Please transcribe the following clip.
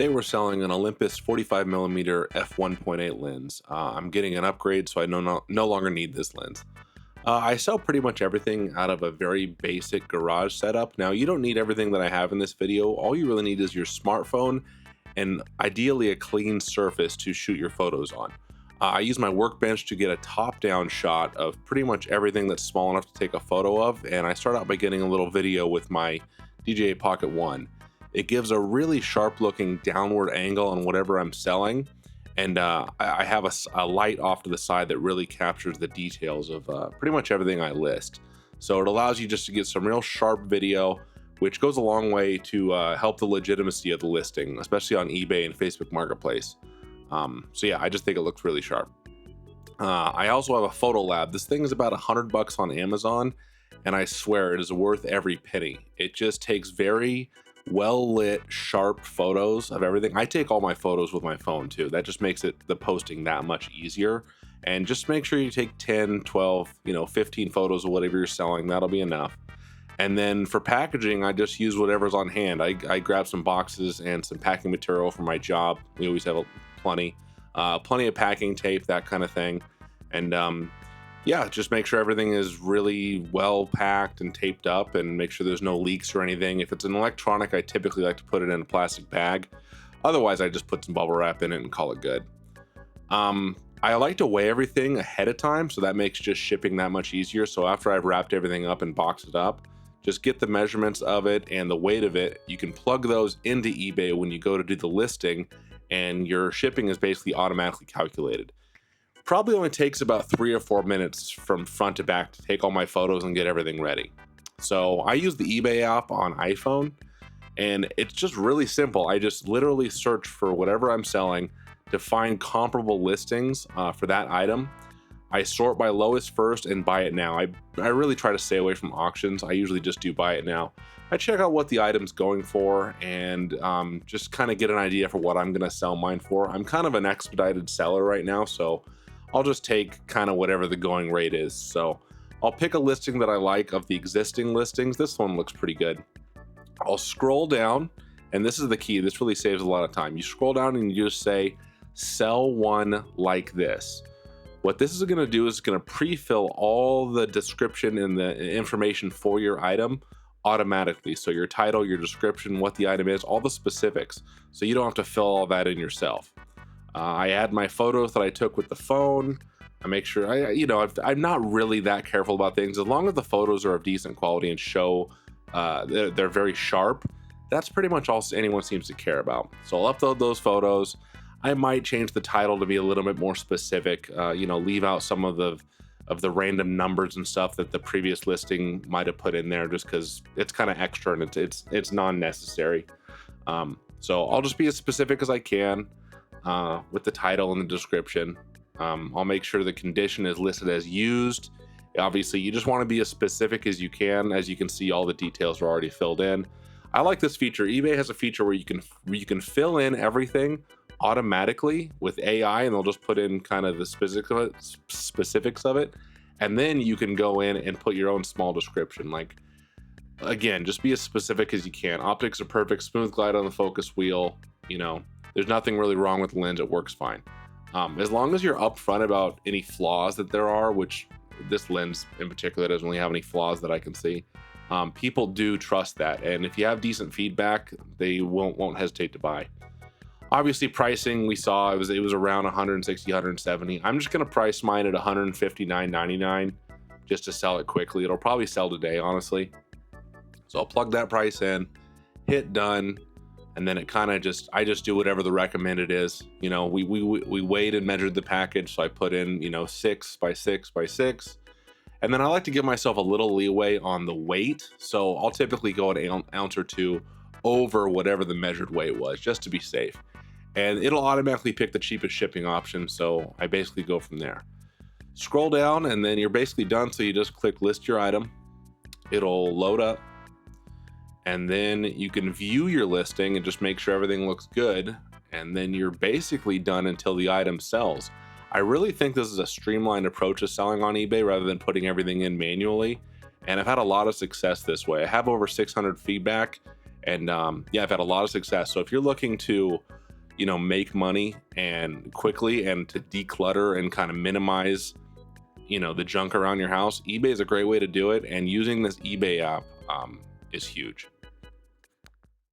Today we're selling an Olympus 45mm f1.8 lens. I'm getting an upgrade, so I no longer need this lens. I sell pretty much everything out of a very basic garage setup. Now, you don't need everything that I have in this video. All you really need is your smartphone and ideally a clean surface to shoot your photos on. I use my workbench to get a top-down shot of pretty much everything that's small enough to take a photo of, and I start out by getting a little video with my DJI Pocket 1. It gives a really sharp-looking downward angle on whatever I'm selling, and I have a light off to the side that really captures the details of pretty much everything I list. So it allows you just to get some real sharp video, which goes a long way to help the legitimacy of the listing, especially on eBay and Facebook Marketplace. So yeah, I just think it looks really sharp. I also have a Photo Lab. This thing is about $100 on Amazon, and I swear it is worth every penny. It just takes very well lit, sharp photos of everything. I take all my photos with my phone too. That just makes the posting that much easier. And just make sure you take 10, 12, 15 photos of whatever you're selling. That'll be enough. And then for packaging, I just use whatever's on hand. I grab some boxes and some packing material for my job. We always have plenty of packing tape, that kind of thing. And yeah, just make sure everything is really well packed and taped up, and make sure there's no leaks or anything. If it's an electronic, I typically like to put it in a plastic bag. Otherwise, I just put some bubble wrap in it and call it good. I like to weigh everything ahead of time, so that makes just shipping that much easier. So after I've wrapped everything up and boxed it up, just get the measurements of it and the weight of it. You can plug those into eBay when you go to do the listing, and your shipping is basically automatically calculated. Probably only takes about 3 or 4 minutes from front to back to take all my photos and get everything ready. So I use the eBay app on iPhone, and it's just really simple. I just literally search for whatever I'm selling to find comparable listings for that item. I sort by lowest first and buy it now. I really try to stay away from auctions. I usually just do buy it now. I check out what the item's going for and just kind of get an idea for what I'm gonna sell mine for. I'm kind of an expedited seller right now, so I'll just take kind of whatever the going rate is. So I'll pick a listing that I like of the existing listings. This one looks pretty good. I'll scroll down, and this is the key. This really saves a lot of time. You scroll down and you just say, sell one like this. What this is going to do is going to pre-fill all the description and the information for your item automatically. So your title, your description, what the item is, all the specifics. So you don't have to fill all that in yourself. I add my photos that I took with the phone. I make sure I'm not really that careful about things. As long as the photos are of decent quality and show they're very sharp, that's pretty much all anyone seems to care about. So I'll upload those photos. I might change the title to be a little bit more specific, leave out some of the random numbers and stuff that the previous listing might have put in there, just because it's kind of extra and it's non-necessary. So I'll just be as specific as I can with the title and the description. I'll make sure the condition is listed as used. Obviously, you just want to be as specific as you can. As you can see, all the details are already filled in. I like this feature. eBay has a feature where you can fill in everything automatically with AI, and they'll just put in kind of the specifics of it, and then you can go in and put your own small description. Like, again, just be as specific as you can. Optics are perfect, smooth glide on the focus wheel. There's nothing really wrong with the lens. It works fine. As long as you're upfront about any flaws that there are, which this lens in particular doesn't really have any flaws that I can see. People do trust that, and if you have decent feedback, they won't hesitate to buy. Obviously, pricing, we saw it was around 160, 170. I'm just gonna price mine at $159.99 just to sell it quickly. It'll probably sell today, honestly. So I'll plug that price in, hit done, and then I just do whatever the recommended is. We weighed and measured the package, so I put in 6 by 6 by 6. And then I like to give myself a little leeway on the weight, so I'll typically go an ounce or two over whatever the measured weight was, just to be safe. And it'll automatically pick the cheapest shipping option, so I basically go from there. Scroll down, and then you're basically done, so you just click list your item. It'll load up, and then you can view your listing and just make sure everything looks good, and then you're basically done until the item sells. I really think this is a streamlined approach to selling on eBay rather than putting everything in manually, and I've had a lot of success this way. I have over 600 feedback, And yeah, I've had a lot of success. So if you're looking to, make money and quickly and to declutter and kind of minimize, the junk around your house, eBay is a great way to do it. And using this eBay app is huge.